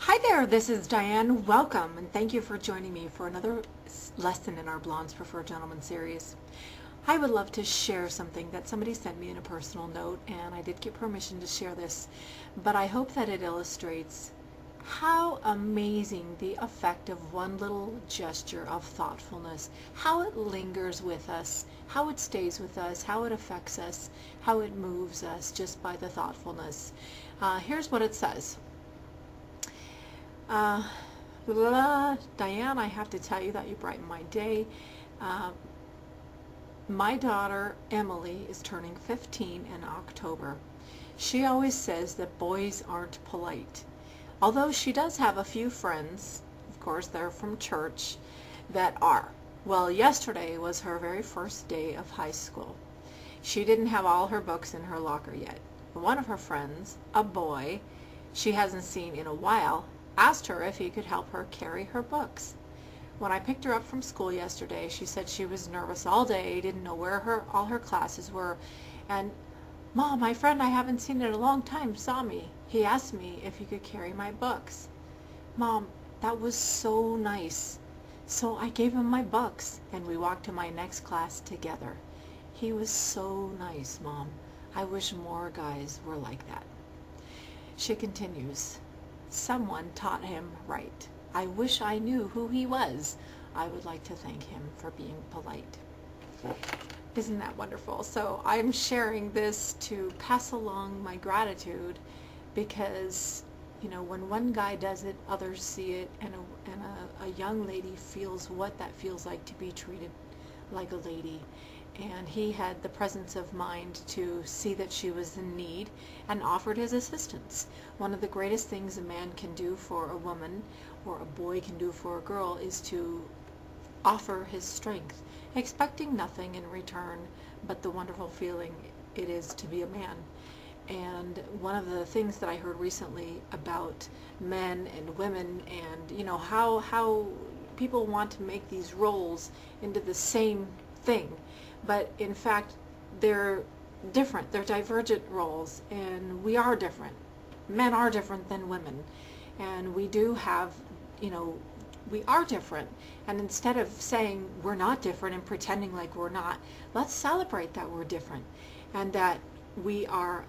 Hi there, this is Diane. Welcome and thank you for joining me for another lesson in our Blondes Prefer Gentlemen series. I would love to share something that somebody sent me in a personal note, and I did get permission to share this, but I hope that it illustrates how amazing the effect of one little gesture of thoughtfulness, how it lingers with us, how it stays with us, how it affects us, how it moves us just by the thoughtfulness. Here's what it says. Diane, I have to tell you that you brighten my day. My daughter Emily is turning 15 in October. She always says that boys aren't polite. Although she does have a few friends, of course they're from church, that are. Well, yesterday was her very first day of high school. She didn't have all her books in her locker yet. One of her friends, a boy she hasn't seen in a while, asked her if he could help her carry her books. When I picked her up from school yesterday, she said she was nervous all day, didn't know where all her classes were, and Mom, my friend I haven't seen in a long time saw me. He asked me if he could carry my books. Mom, that was so nice. So I gave him my books, and we walked to my next class together. He was so nice, Mom. I wish more guys were like that. She continues. Someone taught him right. I wish I knew who he was. I would like to thank him for being polite. Isn't that wonderful? So I'm sharing this to pass along my gratitude because, you know, when one guy does it, others see it, and a young lady feels what that feels like to be treated like a lady. And he had the presence of mind to see that she was in need and offered his assistance. One of the greatest things a man can do for a woman, or a boy can do for a girl, is to offer his strength, expecting nothing in return but the wonderful feeling it is to be a man. And one of the things that I heard recently about men and women, and you know how people want to make these roles into the same thing, but in fact they're different, they're divergent roles, and we are different. Men are different than women, and we do have, you know, we are different, and instead of saying we're not different and pretending like we're not, let's celebrate that we're different and that we are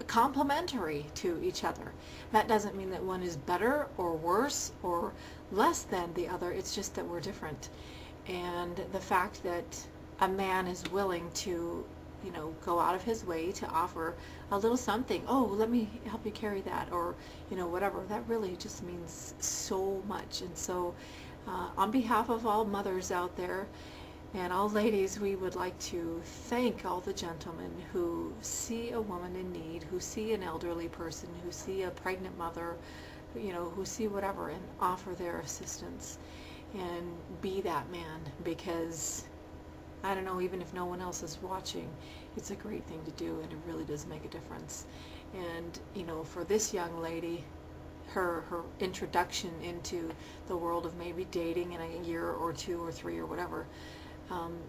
complementary to each other. That doesn't mean that one is better or worse or less than the other, it's just that we're different. And the fact that a man is willing to, you know, go out of his way to offer a little something, oh, let me help you carry that, or, you know, whatever, that really just means so much. And so on behalf of all mothers out there and all ladies, we would like to thank all the gentlemen who see a woman in need, who see an elderly person, who see a pregnant mother, you know, who see whatever, and offer their assistance. And be that man, because I don't know, even if no one else is watching, it's a great thing to do, and it really does make a difference. And you know, for this young lady, her introduction into the world of maybe dating in a year or two or three or whatever,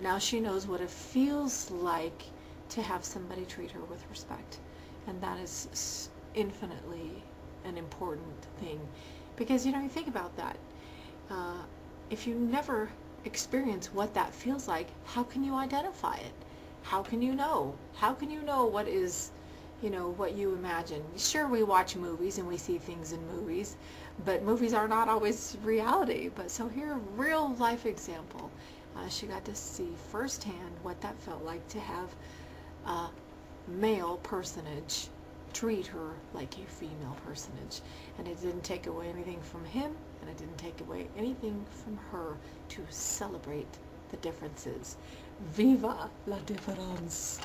now she knows what it feels like to have somebody treat her with respect, and that is infinitely an important thing. Because, you know, you think about that, if you never experience what that feels like, how can you identify it? How can you know? How can you know what is, you know, what you imagine? Sure, we watch movies and we see things in movies, but movies are not always reality. But so here, a real life example. She got to see firsthand what that felt like to have a male personage treat her like a female personage, and it didn't take away anything from him, and it didn't take away anything from her to celebrate the differences. Viva la différence!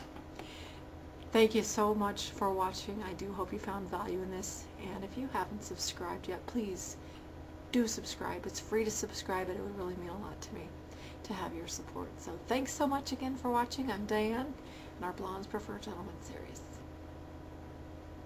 Thank you so much for watching. I do hope you found value in this, and if you haven't subscribed yet, please do subscribe. It's free to subscribe, and it would really mean a lot to me to have your support. So thanks so much again for watching. I'm Diane, in our Blondes Prefer Gentlemen series.